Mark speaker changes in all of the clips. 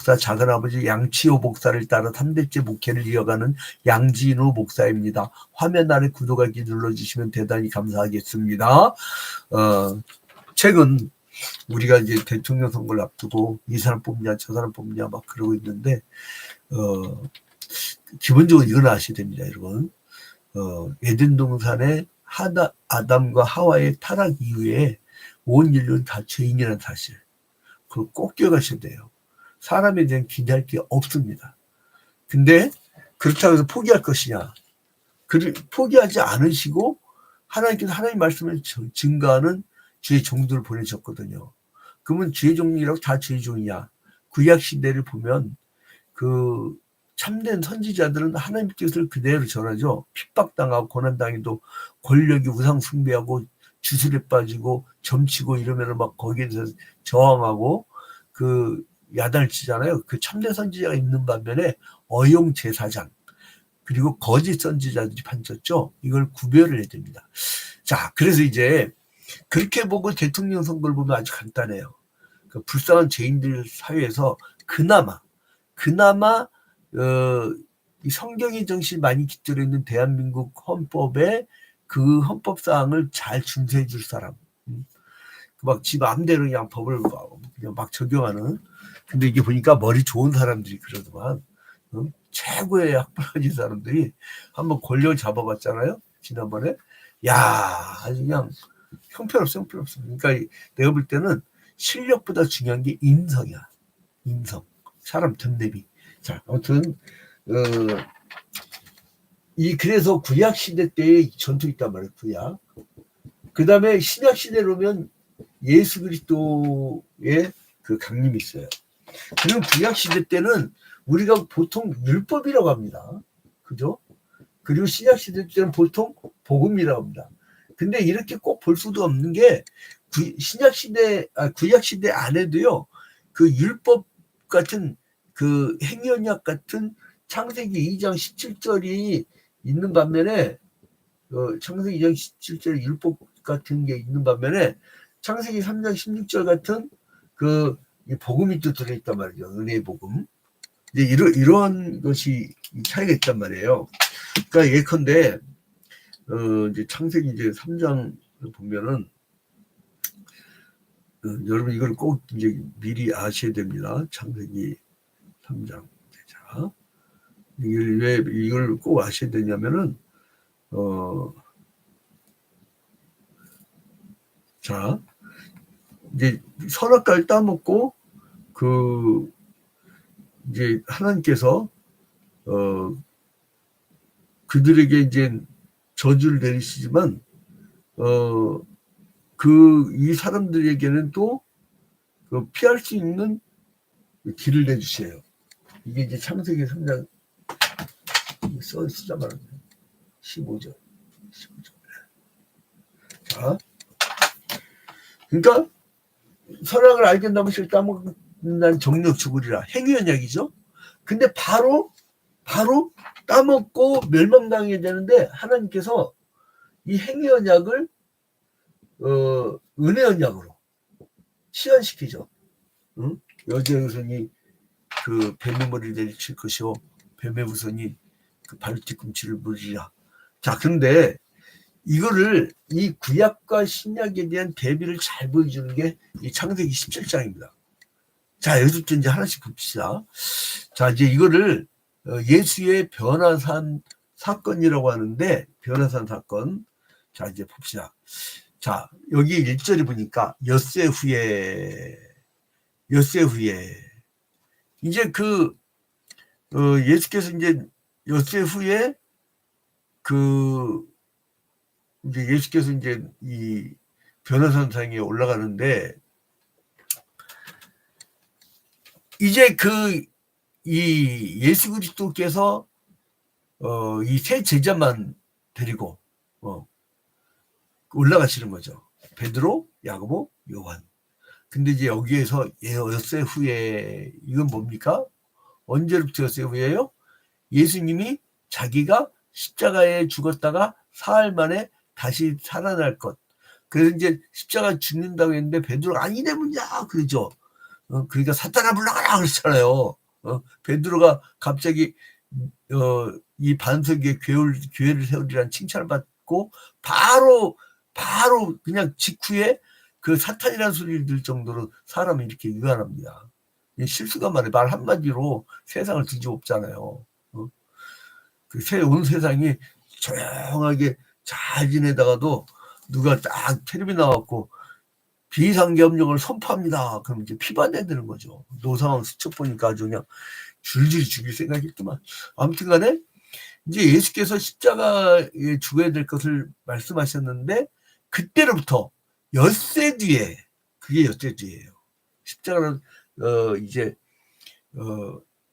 Speaker 1: 목사, 작은아버지 양치호 목사를 따라 3대째 목회를 이어가는 양진호 목사입니다. 화면 아래 구독하기 눌러주시면 대단히 감사하겠습니다. 최근 우리가 이제 대통령 선거를 앞두고 이 사람 뽑냐 저 사람 뽑냐 막 그러고 있는데 기본적으로 이건 아셔야 됩니다, 여러분. 에덴 동산의 아담과 하와의 타락 이후에 온 인류는 다 죄인이라는 사실, 그걸 꼭 기억하셔야 돼요. 사람에 대한 기대할 게 없습니다. 근데 그렇다고 해서 포기할 것이냐? 포기하지 않으시고 하나님께서 하나님 말씀을 증거하는 주의 종들을 보내셨거든요. 그러면 주의 종이라고 다 주의 종이냐? 구약 시대를 보면 그 참된 선지자들은 하나님 뜻을 그대로 전하죠. 핍박당하고 고난당해도 권력이 우상 숭배하고 주술에 빠지고 점치고 이러면 막 거기에서 저항하고 그 야단을 치잖아요. 그 참된 선지자가 있는 반면에 어용 제사장 그리고 거짓 선지자들이 판쳤죠. 이걸 구별을 해야 됩니다. 자, 그래서 이제 그렇게 보고 대통령 선거를 보면 아주 간단해요. 그 불쌍한 죄인들 사회에서 그나마 이 성경의 정신이 많이 깃들어 있는 대한민국 헌법에 그 헌법 사항을 잘 준수해 줄 사람, 막 지 마음대로 그냥 법을 그냥 막 적용하는. 근데 이게 보니까 머리 좋은 사람들이 그러더만, 최고의 학벌가진 사람들이 한번 권력을 잡아봤잖아요, 지난번에. 야, 아주 그냥 형편없어. 그러니까 내가 볼 때는 실력보다 중요한 게 인성이야. 인성, 사람 됨됨이. 자, 아무튼 그래서 구약 시대 때의 전투 있단 말이에요. 구약. 그 다음에 신약 시대로 오면 예수 그리스도의 그 강림이 있어요. 그리고 구약 시대 때는 우리가 보통 율법이라고 합니다. 그죠? 그리고 신약 시대 때는 보통 복음이라고 합니다. 근데 이렇게 꼭 볼 수도 없는 게 구약 시대 안에도요, 그 율법 같은 그 행위언약 같은 창세기 2장 17절이 있는 반면에 창세기 2장 17절 율법 같은 게 있는 반면에 창세기 3장 16절 같은 그 복음이 또 들어있단 말이죠. 은혜의 복음. 이제 이런 것이 차이가 있단 말이에요. 그러니까 예컨대 이제 창세기 이제 3장 보면은 여러분 이걸 꼭 이제 미리 아셔야 됩니다. 창세기 3장. 자, 왜 이걸 꼭 아셔야 되냐면은 자, 이제 선악과를 따먹고 이제 하나님께서 그들에게 이제 저주를 내리시지만 이 사람들에게는 또 피할 수 있는 길을 내주세요. 이게 이제 창세기 3장 쓰자 말하네. 15절. 자, 그러니까 선악을 알게 된다면 실 따먹는 정력 죽으리라. 행위언약이죠. 근데 바로 따먹고 멸망당해야 되는데 하나님께서 이 행위언약을 은혜언약으로 치환시키죠. 여자의 후손이 그 뱀의 머리를 내리칠 것이요 뱀의 후손이 그 발 뒤꿈치를 물으리라. 자, 그런데 이거를 이 구약과 신약에 대한 대비를 잘 보여주는 게 이 창세기 17장입니다. 자, 여기서부터 이제 하나씩 봅시다. 자, 이제 이거를 예수의 변화산 사건이라고 하는데, 변화산 사건. 자, 이제 봅시다. 자, 여기 1절에 보니까 엿새 후에 이제 예수께서 이제 엿새 후에 이제 예수께서 이제 이 변화산상에 올라가는데, 이제 이 예수 그리스도께서 이 세 제자만 데리고 올라가시는 거죠. 베드로, 야고보, 요한. 근데 이제 여기에서 엿새 후에 이건 뭡니까? 언제부터 엿새 후에요? 예수님이 자기가 십자가에 죽었다가 사흘 만에 다시 살아날 것. 그래서 이제 십자가 죽는다고 했는데 베드로가 아니래 뭐냐 그러죠. 그러니까 사탄아 물러가라 그랬잖아요. 베드로가 갑자기 이 반석에 교회를 세우리라는 칭찬을 받고 바로 그냥 직후에 그 사탄이라는 소리를 들 정도로 사람이 이렇게 유한합니다. 실수가 말해 말 한마디로 세상을 뒤집었잖아요. 온 세상이 조용하게 잘 지내다가도 누가 딱 텔레비 나왔고 비상계엄령을 선포합니다. 그럼 이제 피반해야 되는 거죠. 노상황 스쳐 보니까 아주 그냥 줄줄이 죽일 생각했더만. 아무튼 간에 이제 예수께서 십자가에 죽어야 될 것을 말씀하셨는데 그때로부터 엿새 뒤에, 그게 엿새 뒤에요. 십자가는 이제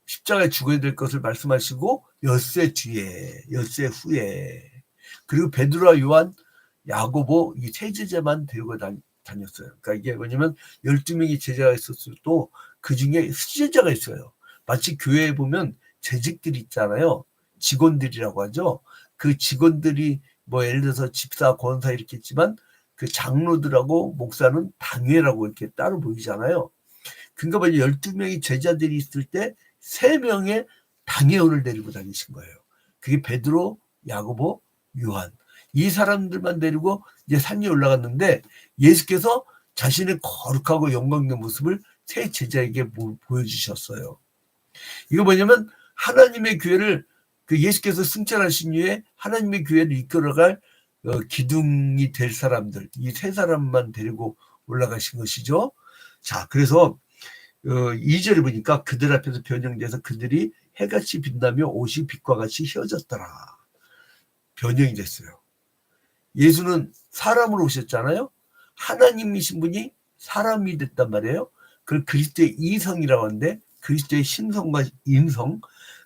Speaker 1: 십자가에 죽어야 될 것을 말씀하시고 엿새 뒤에, 엿새 후에, 그리고 베드로와 요한, 야고보 이 세 제자만 데리고 다녔어요. 그러니까 이게 뭐냐면 12명이 제자가 있었을 또 그 중에 수제자가 있어요. 마치 교회에 보면 재직들이 있잖아요. 직원들이라고 하죠. 그 직원들이 뭐 예를 들어서 집사, 권사 이렇게 있지만 그 장로들하고 목사는 당회라고 이렇게 따로 보이잖아요. 그러니까 뭐냐 12명이 제자들이 있을 때 3명의 당회원을 데리고 다니신 거예요. 그게 베드로, 야고보, 요한. 이 사람들만 데리고 이제 산에 올라갔는데 예수께서 자신의 거룩하고 영광 있는 모습을 세 제자에게 보여주셨어요. 이거 뭐냐면 하나님의 교회를 그 예수께서 승천하신 이후에 하나님의 교회를 이끌어갈 기둥이 될 사람들, 이 세 사람만 데리고 올라가신 것이죠. 자, 그래서 2절에 보니까 그들 앞에서 변형돼서 그들이 해같이 빛나며 옷이 빛과 같이 휘어졌더라. 변형이 됐어요. 예수는 사람으로 오셨잖아요. 하나님이신 분이 사람이 됐단 말이에요. 그걸 그리스도의 이성이라고 하는데 그리스도의 신성과 인성.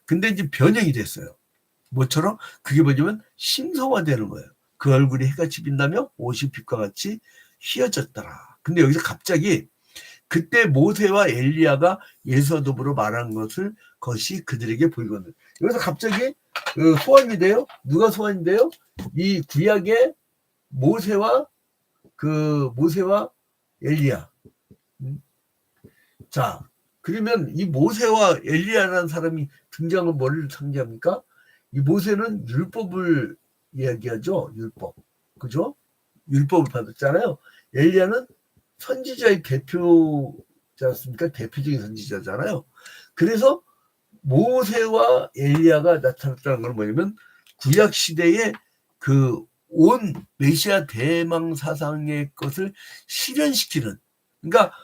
Speaker 1: 근데 이제 변형이 됐어요. 뭐처럼? 그게 뭐냐면 신성화되는 거예요. 그 얼굴이 해같이 빛나며 옷이 빛과 같이 휘어졌더라. 근데 여기서 갑자기 그때 모세와 엘리야가 예수와 더불어 말한 것이 그들에게 보이거든. 여기서 갑자기 소환이 돼요. 누가 소환이 돼요? 이 구약의 모세와 엘리야. 자, 그러면 이 모세와 엘리야라는 사람이 등장은 뭐를 상징합니까? 이 모세는 율법을 이야기하죠. 율법. 그죠? 율법을 받았잖아요. 엘리야는 선지자의 대표지 않습니까? 대표적인 선지자잖아요. 그래서 모세와 엘리야가 나타났다는 건 뭐냐면 구약 시대에 그 온 메시아 대망 사상의 것을 실현시키는. 그러니까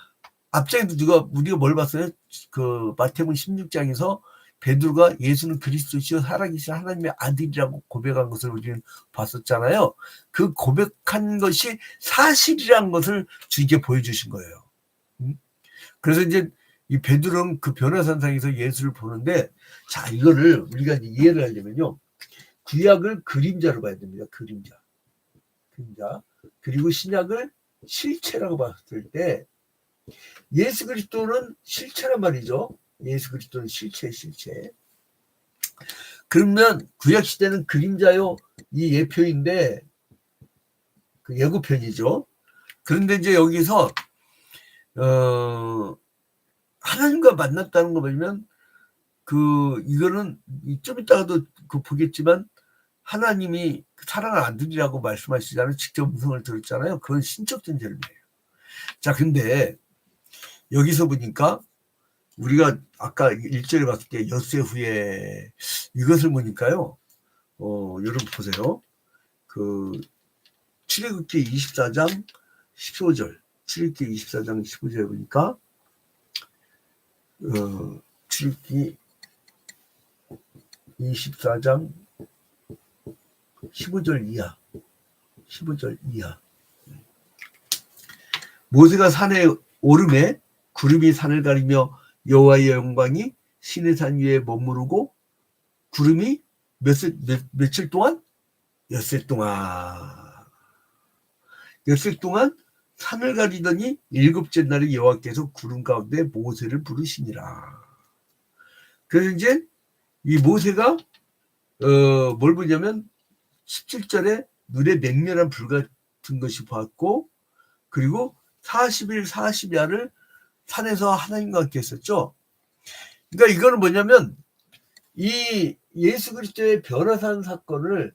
Speaker 1: 앞장에도 우리가 뭘 봤어요? 그 마태복음 16장에서 베드로가 예수는 그리스도시요 살아계신 하나님의 아들이라고 고백한 것을 우리는 봤었잖아요. 그 고백한 것이 사실이라는 것을 주님께 보여주신 거예요. 그래서 이제 이 베드로는 그 변화산상에서 예수를 보는데, 자, 이거를 우리가 이해를 하려면요. 구약을 그림자로 봐야 됩니다. 그림자. 그리고 신약을 실체라고 봤을 때 예수 그리스도는 실체란 말이죠. 예수 그리스도는 실체. 그러면 구약 시대는 그림자요, 이 예표인데 그 예고편이죠. 그런데 이제 여기서 하나님과 만났다는 거 보면 이거는 좀 이따가도 보겠지만 하나님이 사랑하는 아들이라고 말씀하시잖아요. 직접 음성을 들었잖아요. 그건 신적인 절미예요. 자, 근데 여기서 보니까 우리가 아까 1절에 봤을 때 엿새 후에 이것을 보니까요. 여러분 보세요. 출애굽기 24장 15절. 출애굽기 24장 15절에 보니까 출애굽기 24장 15절 이하. 모세가 산에 오름에 구름이 산을 가리며 여호와의 영광이 시내산 위에 머무르고 구름이 며칠 동안? 엿새 동안 산을 가리더니 7째 날에 여호와께서 구름 가운데 모세를 부르시니라. 그래서 이제 이 모세가 뭘 보냐면 17절에 눈에 맹렬한 불 같은 것이 보았고, 그리고 40일 40야를 산에서 하나님과 함께 했었죠. 그러니까 이거는 뭐냐면 이 예수 그리스도의 변화산 사건을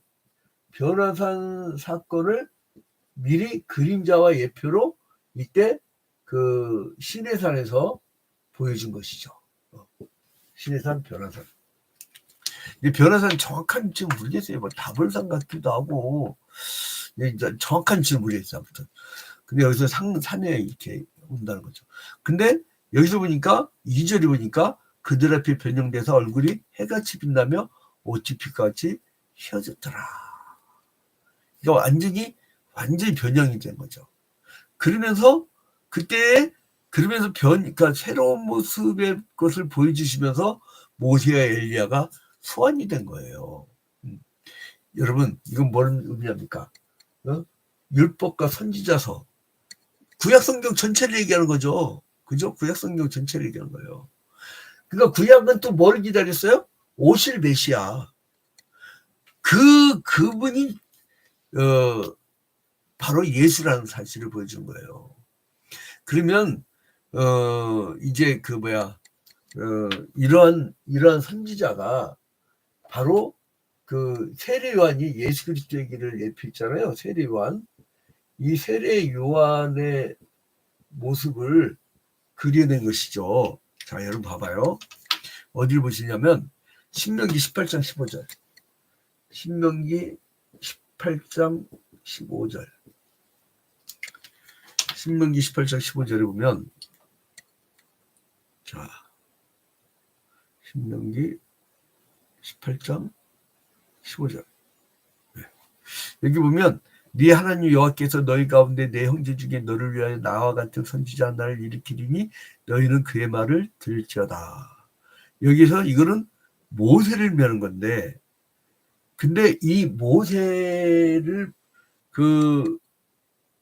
Speaker 1: 미리 그림자와 예표로 이때 그 시내산에서 보여준 것이죠. 시내산 변화산. 이 변화산 정확한 지금 모르겠어요. 뭐 다볼산 같기도 하고 이제 정확한 지금 모르겠어요. 아무튼. 근데 여기서 산에 이렇게 온다는 거죠. 근데 여기서 보니까 2절이 보니까 그들 앞에 변형돼서 얼굴이 해같이 빛나며 옷이 빛같이 휘어졌더라. 그러니까 완전히 변형이 된 거죠. 그러면서 그러니까 새로운 모습의 것을 보여주시면서 모세와 엘리야가 소환이 된 거예요. 여러분, 이건 뭐는 의미합니까? 율법과 선지자서, 구약성경 전체를 얘기하는 거죠. 그죠? 구약성경 전체를 얘기하는 거예요. 그러니까 구약은 또 뭘 기다렸어요? 오실 메시아. 그분이 바로 예수라는 사실을 보여준 거예요. 그러면 이제 이러한 선지자가 바로 그 세례 요한이 예수 그리스도의 길을 예표했잖아요. 세례 요한. 이 세례 요한의 모습을 그려낸 것이죠. 자, 여러분 봐봐요. 어디를 보시냐면 신명기 18장 15절. 신명기 18장 15절. 신명기 18장 15절에 보면, 자, 신명기 18장 15절. 네. 여기 보면 네 하나님 여호와께서 너희 가운데 내 형제 중에 너를 위하여 나와 같은 선지자 하나를 일으키리니 너희는 그의 말을 들을지어다. 여기서 이거는 모세를 묘하는 건데, 근데 이 모세를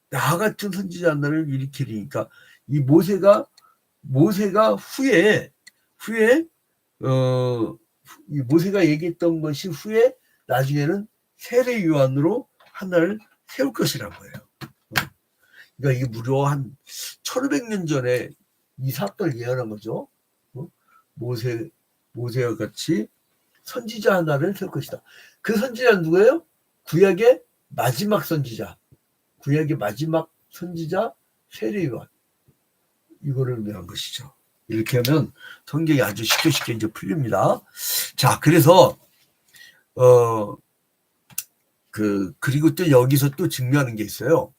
Speaker 1: 나 같은 선지자 하나를 일으키리니까 이 모세가 후에 이 모세가 얘기했던 것이 후에 나중에는 세례 요한으로 하나를 세울 것이란 거예요. 그러니까 이게 무려 한 1500년 전에 이 사건을 예언한 거죠. 모세와 같이 선지자 하나를 세울 것이다. 그 선지자는 누구예요? 구약의 마지막 선지자 세례 요한. 이거를 의미한 것이죠. 이렇게 하면 성경이 아주 쉽게 이제 풀립니다. 자, 그래서 그리고 또 여기서 또 증명하는 게 있어요.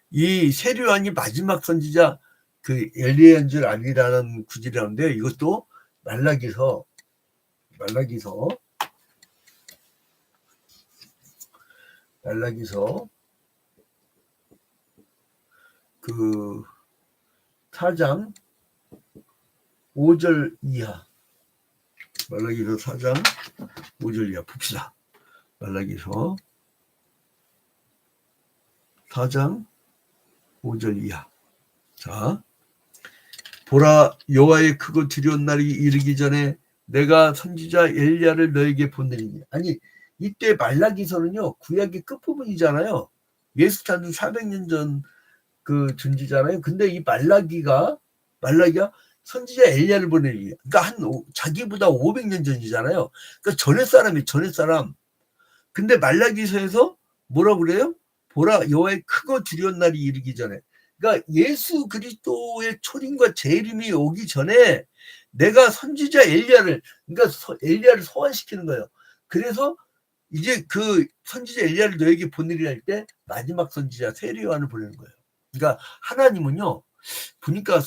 Speaker 1: 이 세례 요한이 마지막 선지자 엘리야인 줄 아니라는 구절이라는데, 이것도 말라기서 그 4장 5절 이하, 말라기서 4장 5절 이하 봅시다. 말라기서 4장 5절 이하. 자, 보라, 여호와의 크고 두려운 날이 이르기 전에 내가 선지자 엘리야를 너에게 보내리니. 아니, 이때 말라기서는요, 구약의 끝부분이잖아요. 예수 탄생 400년 전 그 전지잖아요. 근데 이 말라기가 선지자 엘리야를 보내리. 그러니까 자기보다 500년 전이잖아요. 그러니까 전에 사람. 근데 말라기서에서 뭐라고 그래요? 보라, 여호와의 크고 두려운 날이 이르기 전에. 그러니까 예수 그리스도의 초림과 재림이 오기 전에 내가 선지자 엘리야를 소환시키는 거예요. 그래서 이제 그 선지자 엘리야를 너에게 보내리라 할 때 마지막 선지자 세례 요한을 보내는 거예요. 그러니까 하나님은요, 보니까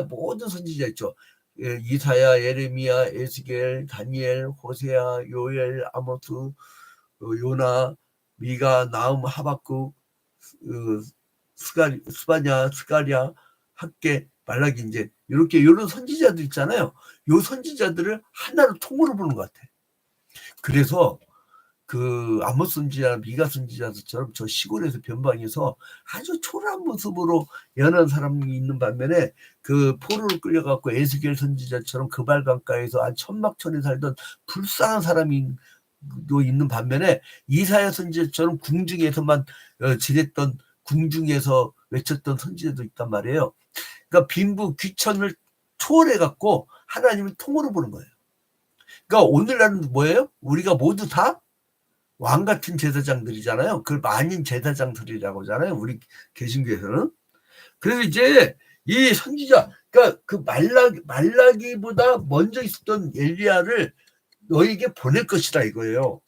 Speaker 1: 모든 선지자 있죠. 이사야, 예레미야, 에스겔, 다니엘, 호세아, 요엘, 아모스, 요나, 미가, 나움, 하박국, 스바냐, 스가랴, 학개, 말라기, 이제 이런 선지자들 있잖아요. 요 선지자들을 하나로 통으로 보는 것 같아. 그래서 아모스 선지자, 미가 선지자처럼 저 시골에서 변방에서 아주 초라한 모습으로 연한 사람이 있는 반면에 포로로 끌려갖고 에스겔 선지자처럼 그발강가에서 한 천막촌에 살던 불쌍한 사람이 도 있는 반면에 이사야 선지자처럼 궁중에서만 지냈던, 궁중에서 외쳤던 선지자도 있단 말이에요. 그러니까 빈부 귀천을 초월해 갖고 하나님을 통으로 보는 거예요. 그러니까 오늘날은 뭐예요? 우리가 모두 다 왕 같은 제사장들이잖아요. 그걸 만인 제사장들이라고 하잖아요. 우리 개신교에서는. 그래서 이제 이 선지자, 그러니까 그 말라기보다 먼저 있었던 엘리야를 너에게 보낼 것이다 이거예요.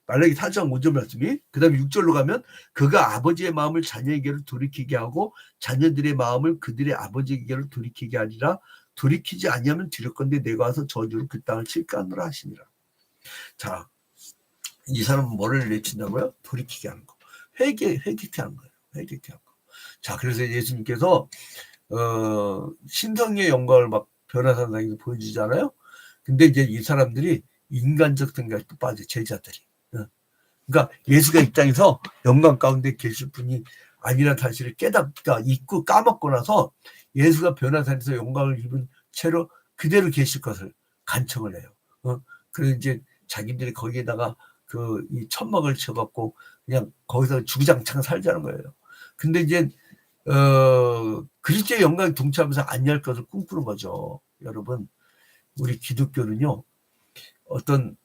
Speaker 1: 말라기 4장 5절 말씀이. 그 다음에 6절로 가면 그가 아버지의 마음을 자녀에게로 돌이키게 하고 자녀들의 마음을 그들의 아버지에게로 돌이키게 하리라. 돌이키지 아니하면 두렵건대 내가 와서 저주로 그 땅을 칠까 하노라 하시니라. 자, 이 사람은 뭐를 내친다고요? 돌이키게 하는 거. 회개케 하는 거예요. 회개케 하는 거. 자, 그래서 예수님께서 신성의 영광을 막 변화산상에서 보여주잖아요. 근데 이제 이 사람들이 인간적 생각에 또 빠져, 제자들이. 그러니까 예수가 이 땅에서 영광 가운데 계실 분이 아니라는 사실을 깨닫다 잊고 까먹고 나서 예수가 변화산에서 영광을 입은 채로 그대로 계실 것을 간청을 해요. 그래서 이제 자기들이 거기에다가 이 천막을 쳐갖고 그냥 거기서 주구장창 살자는 거예요. 근데 이제 그리스도의 영광에 동참하면서 안니할 것을 꿈꾸는 거죠. 여러분, 우리 기독교는요, 어떤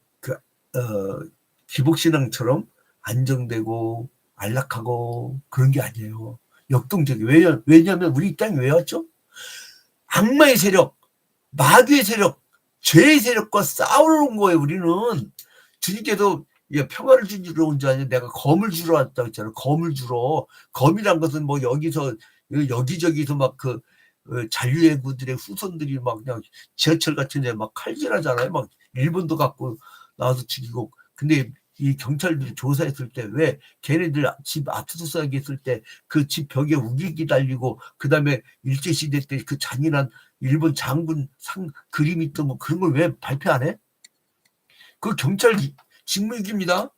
Speaker 1: 기복신앙처럼 안정되고 안락하고 그런 게 아니에요. 역동적이에요. 왜냐하면 우리 이 땅에 왜 왔죠? 악마의 세력, 마귀의 세력, 죄의 세력과 싸우러 온 거예요. 우리는. 주님께서 평화를 주러 온 줄 아니야. 내가 검을 주러 왔다고 했잖아요. 검을 주러. 검이란 것은 뭐 여기저기서 막 잔류애구들의 후손들이 막 그냥 지하철 같은 데 막 칼질하잖아요. 막 일본도 갖고 나와서 죽이고. 근데 이 경찰들이 조사했을 때 왜 걔네들 집 압수수색하게 했을 때 그 집 벽에 우길기 달리고 그다음에 일제시대 때 그 잔인한 일본 장군 그림이 있던 뭐 그런 걸 왜 발표 안 해? 그 경찰 직무유기입니다.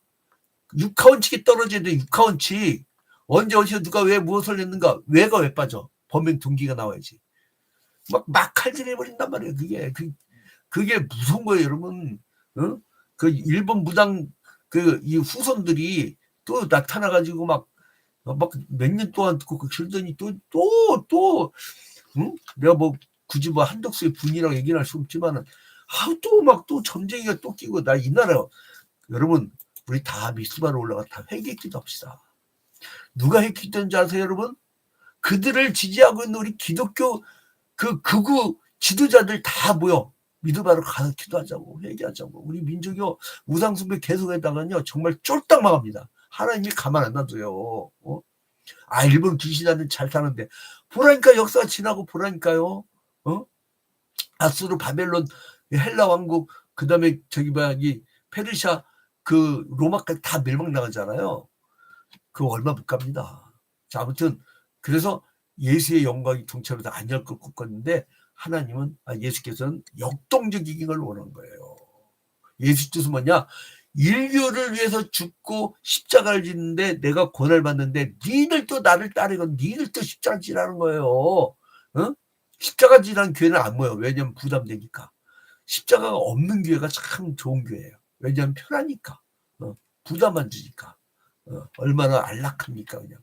Speaker 1: 육하원칙이 떨어져야 돼. 육하원칙. 언제 어디서 누가 왜 무엇을 했는가. 왜가 왜 빠져. 범행 동기가 나와야지. 막 칼질해버린단 말이에요. 그게 무서운 거예요, 여러분. 그 일본 무당 이 후손들이 또 나타나가지고 막 몇 년 동안 그러더니 내가 뭐 굳이 뭐 한덕수의 분이라고 얘기는 할 수 없지만은 또 전쟁이가 또 끼고 나 이 나라 여러분 우리 다 미스바로 올라가 다 회개기도 합시다. 누가 회개했던지 아세요, 여러분? 그들을 지지하고 있는 우리 기독교 극우 지도자들 다 모여 미드바로 가서 기도하자고 회개하자고. 우리 민족이 우상숭배 계속했다가요 정말 쫄딱 망합니다. 하나님이 가만 안 놔둬요. 일본 귀신한테 잘 사는데 보라니까 역사가 지나고 보라니까요. 아수르 바벨론 헬라 왕국 그다음에 이 페르시아 로마까지 다 멸망당하잖아요. 그거 얼마 못 갑니다. 자, 아무튼 그래서 예수의 영광이 동참해서 안니할 걸 꿈꿨는데 예수께서는 역동적인 걸 원한 거예요. 예수 뜻은 뭐냐? 인류를 위해서 죽고 십자가를 짓는데 내가 고난을 받는데 니들 또 나를 따르건 니들 또 십자가 지라는 거예요. 십자가 지라는 교회는 안 모여. 왜냐면 부담되니까. 십자가가 없는 교회가 참 좋은 교회예요. 왜냐면 편하니까. 부담 안 주니까. 얼마나 안락합니까 그냥.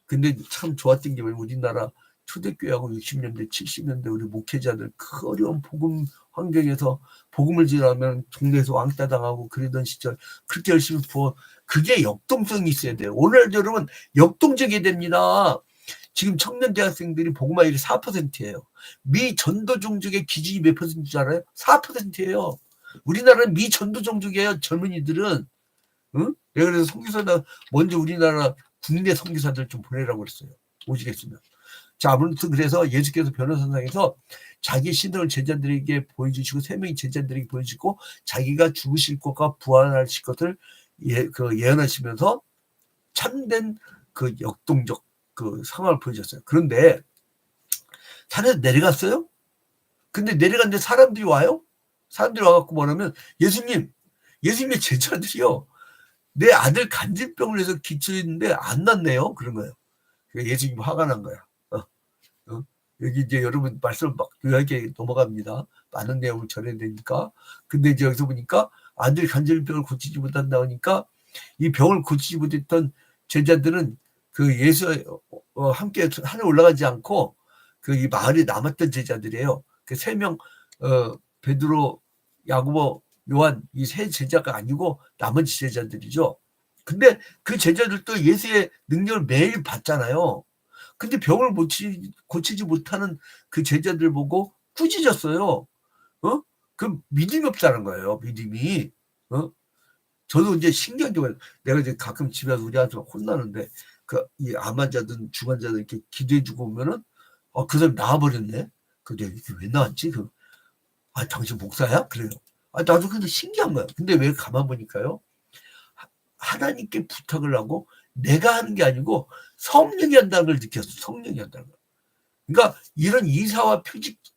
Speaker 1: 근데 참 좋았던 게 우리나라 초대교회하고 60년대 70년대 우리 목회자들 그 어려운 복음 환경에서 복음을 지으려면 동네에서 왕따 당하고 그러던 시절 그렇게 열심히 부어. 그게 역동성이 있어야 돼요. 오늘 여러분 역동적이 됩니다. 지금 청년 대학생들이 복음화율이 4%예요. 미 전도 종족의 기준이 몇 %인 줄 알아요? 4%예요. 우리나라는 미 전도 종족이에요. 젊은이들은. 내가 그래서 선교사나 먼저 우리나라 국내 선교사들 좀 보내라고 그랬어요. 오시겠으면. 자, 아무튼 그래서 예수께서 변호사상에서 자기 신을 제자들에게 보여주시고 세 명의 제자들에게 보여주시고 자기가 죽으실 것과 부활하실 것을 예언하시면서 참된 역동적 상황을 보여줬어요. 그런데 산에서 내려갔어요. 근데 내려갔는데 사람들이 와요. 사람들이 와갖고 뭐냐면 예수님의 제자들이요. 내 아들 간질병을 해서 기초했는데 안 낫네요. 그런 거예요. 예수님 화가 난 거야. 여기 이제 여러분 말씀 막 요약에 넘어갑니다. 많은 내용을 전해야 되니까. 근데 이제 여기서 보니까 아들이 간질병을 고치지 못한다 하니까 이 병을 고치지 못했던 제자들은 예수와 함께 하늘 올라가지 않고 그 이 마을에 남았던 제자들이에요. 그 3명, 베드로, 야고보, 요한 이 3 제자가 아니고 나머지 제자들이죠. 근데 그 제자들도 예수의 능력을 매일 받잖아요. 근데 병을 고치지 못하는 그 제자들 보고 꾸짖었어요. 그 믿음이 없다는 거예요. 믿음이. 저도 이제 신기하게 내가 이제 가끔 집에 와서 우리 아들 혼나는데 이 암 환자든 중환자든 이렇게 기도해주고 오면은 그 사람 나와버렸네. 근데 이게 왜 나왔지? 당신 목사야? 그래요. 나도 근데 신기한 거야. 근데 왜 가만 보니까요. 하나님께 부탁을 하고 내가 하는 게 아니고 성령이 한다는 걸 느꼈어. 성령이 한다는 걸. 그러니까 이런 이사와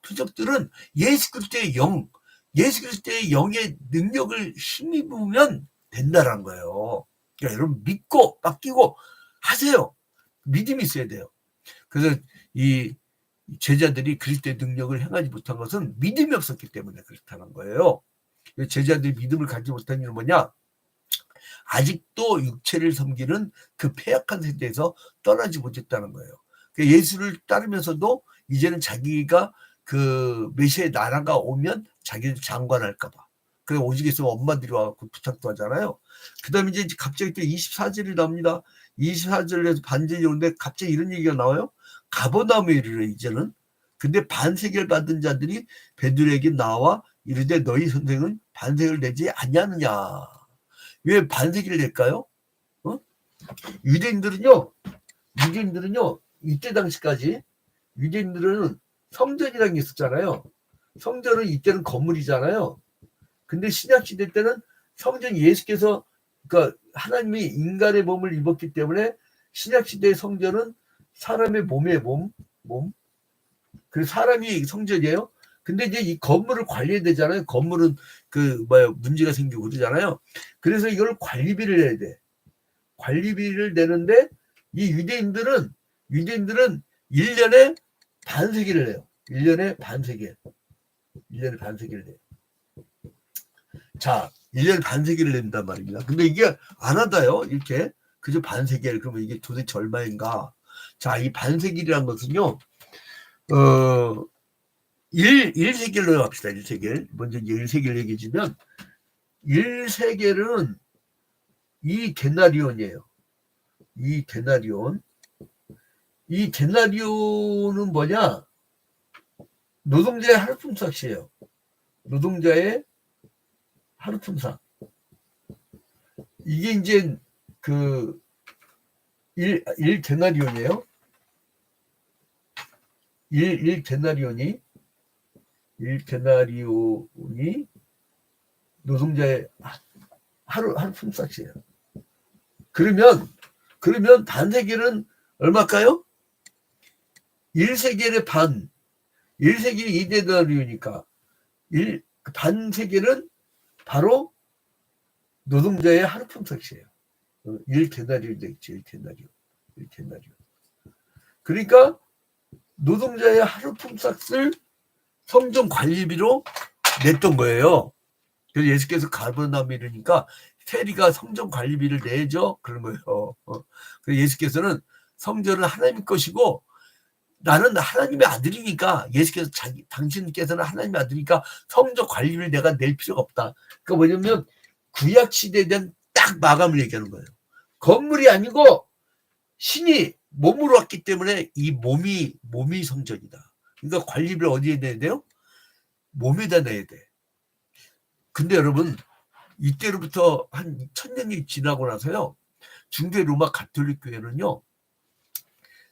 Speaker 1: 표적들은 예수 그리스도의 영, 예수 그리스도의 영의 능력을 힘입으면 된다는 거예요. 그러니까 여러분 믿고 맡기고 하세요. 믿음이 있어야 돼요. 그래서 이 제자들이 그리스도의 능력을 행하지 못한 것은 믿음이 없었기 때문에 그렇다는 거예요. 제자들이 믿음을 갖지 못한 이유는 뭐냐? 아직도 육체를 섬기는 그 패약한 세대에서 떠나지 못했다는 거예요. 예수를 따르면서도 이제는 자기가 그 메시아의 나라가 오면 자기를 장관할까 봐. 그래 오직 있으면 엄마들이 와갖고 부탁도 하잖아요. 그 다음에 이제 갑자기 또 24절이 나옵니다. 24절에서 반절이 오는데 갑자기 이런 얘기가 나와요. 가버나움에 이르러 이제는. 근데 반세계를 받은 자들이 베드로에게 나와 이르되 너희 선생은 반세계를 내지 아니하느냐. 왜 반세기를 낼까요? 유대인들은요, 이때 당시까지 유대인들은 성전이라는 게 있었잖아요. 성전은 이때는 건물이잖아요. 근데 신약시대 때는 성전 예수께서, 그러니까 하나님이 인간의 몸을 입었기 때문에 신약시대의 성전은 사람의 몸의 몸. 그 사람이 성전이에요. 근데 이제 이 건물을 관리해야 되잖아요. 건물은 문제가 생기고 그러잖아요. 그래서 이걸 관리비를 내야 돼. 관리비를 내는데 이 유대인들은 1년에 반세기를 내요. 1년에 반세기를 내요. 자, 1년에 반세기를 낸단 말입니다. 근데 이게 안 하다요. 이렇게 그저 반세기를. 그러면 이게 도대체 얼마인가? 자, 이 반세기라는 것은요. 1세겔로 합시다. 1세겔. 먼저 1세겔 얘기해 주면 1세겔은 이 데나리온이에요. 이 데나리온은 뭐냐? 노동자의 하루품삯이에요. 노동자의 하루품삯. 이게 이제 그 1데나리온이에요. 1데나리온이 노동자의 하루품삯이에요. 그러면 반세겔은 얼마일까요? 1세겔의 반. 1세겔이 2데나리온이니까 반세겔은 바로 노동자의 하루품삯이에요. 1데나리온 되겠죠. 1데나리온. 그러니까 노동자의 하루품삯을 성전 관리비로 냈던 거예요. 그래서 예수께서 가버나움에 이르니까 세리가 성전 관리비를 내죠. 그런 거예요. 그래서 예수께서는 성전은 하나님 것이고 나는 하나님의 아들이니까 예수께서 당신께서는 하나님의 아들이니까 성전 관리비를 내가 낼 필요가 없다. 그러니까 뭐냐면 구약 시대에 대한 딱 마감을 얘기하는 거예요. 건물이 아니고 신이 몸으로 왔기 때문에 이 몸이 성전이다. 그러니까 관리비를 어디에 내야 돼요? 몸에다 내야 돼. 근데 여러분 이때로부터 한 1000년이 지나고 나서요. 중대 로마 가톨릭 교회는요.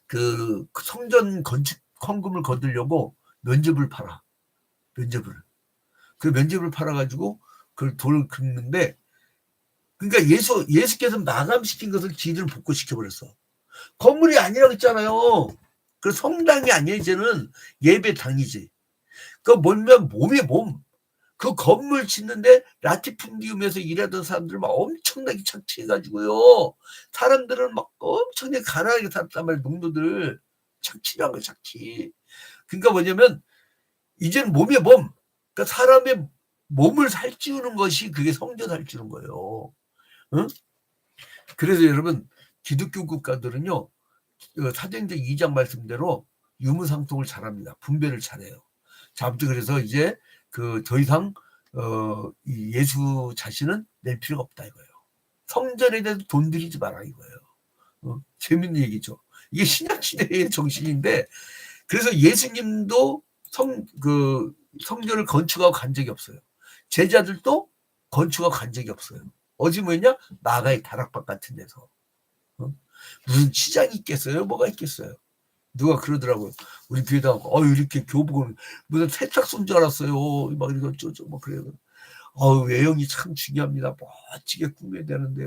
Speaker 1: 그 성전 건축 헌금을 거두려고 면접을 팔아. 그 면접을 팔아가지고 그걸 돈을 긁는데 그러니까 예수께서 마감시킨 것을 지들은 복구시켜버렸어. 건물이 아니라고 했잖아요. 그 성당이 아니야 이제는 예배당이지. 그 뭐냐면 몸의 몸. 그 건물 짓는데 라티푼디움에서 일하던 사람들 막 엄청나게 착취해가지고요. 사람들은 막 엄청나게 가난하게 살았단 말이에요. 농도들. 착취란 거야 착취. 그러니까 뭐냐면 이제는 몸의 몸. 그러니까 사람의 몸을 살찌우는 것이 그게 성전 살찌우는 거예요. 응? 그래서 여러분 기독교 국가들은요. 사도행전 2장 말씀대로 유무상통을 잘합니다. 분별을 잘해요. 자, 아무튼 그래서 이제 더 이상 이 예수 자신은 낼 필요가 없다 이거예요. 성전에 대해서 돈 들이지 마라 이거예요. 재밌는 얘기죠. 이게 신약 시대의 정신인데, 그래서 예수님도 성전을 건축하고 간 적이 없어요. 제자들도 건축하고 간 적이 없어요. 어디 뭐였냐? 나가의 다락방 같은 데서. 무슨 시장이 있겠어요? 뭐가 있겠어요? 누가 그러더라고요. 우리 교회다 이렇게 교복을 무슨 세탁소인 줄 알았어요. 막 이거 쪼쪼 막 그래요. 외형이 참 중요합니다. 멋지게 꾸며야 되는데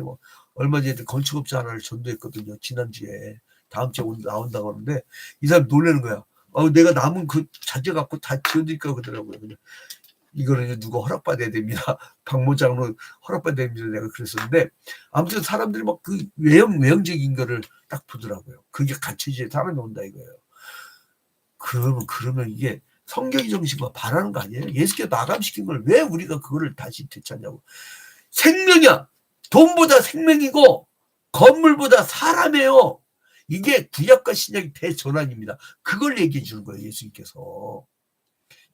Speaker 1: 얼마 전에 건축업자 하나를 전도했거든요. 지난주에. 다음 주에 나온다고 하는데 이 사람 놀라는 거야. 내가 남은 그 자재 갖고 다 지어드릴까 그러더라고요. 그냥 이거는 누가 허락받아야 됩니다. 박모장으로 허락받아야 됩니다. 내가 그랬었는데 아무튼 사람들이 막 그 외형적인 거를 딱 보더라고요. 그게 갖춰져야 사람이 온다 이거예요. 그러면 이게 성경의 정신과 바라는 거 아니에요? 예수께서 마감시킨 걸 왜 우리가 그거를 다시 되찾냐고. 생명이야. 돈보다 생명이고 건물보다 사람이에요. 이게 구약과 신약의 대전환입니다. 그걸 얘기해 주는 거예요. 예수님께서.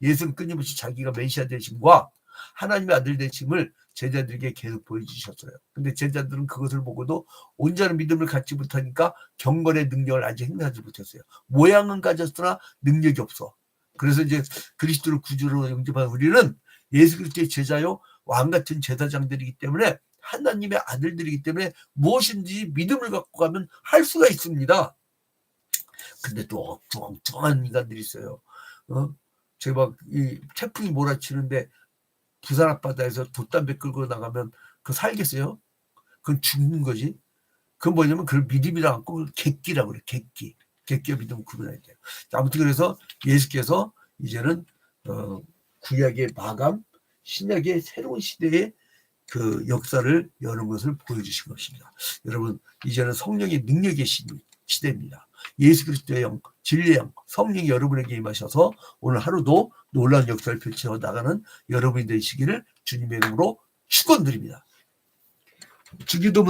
Speaker 1: 예수는 끊임없이 자기가 메시아 되심과 하나님의 아들 되심을 제자들에게 계속 보여주셨어요. 근데 제자들은 그것을 보고도 온전한 믿음을 갖지 못하니까 경건의 능력을 아직 행사하지 못했어요. 모양은 가졌으나 능력이 없어. 그래서 이제 그리스도를 구주로 영접한 우리는 예수 그리스도의 제자요 왕같은 제사장들이기 때문에, 하나님의 아들들이기 때문에 무엇인지 믿음을 갖고 가면 할 수가 있습니다. 근데 또 엉뚱한 인간들이 있어요. 제가 이 태풍이 몰아치는데 부산 앞바다에서 돛담배 끌고 나가면 그거 살겠어요? 그건 죽는 거지. 그건 뭐냐면 그걸 믿음이라고 하고 객기라고 그래. 객기와 믿음을 구분해야 돼요. 아무튼 그래서 예수께서 이제는 구약의 마감, 신약의 새로운 시대의 그 역사를 여는 것을 보여주신 것입니다. 여러분, 이제는 성령의 능력의 시대입니다. 예수 그리스도의 영, 진리의 영, 성령이 여러분에게 임하셔서 오늘 하루도 놀라운 역사를 펼쳐 나가는 여러분이 되시기를 주님의 이름으로 축원드립니다. 주기도문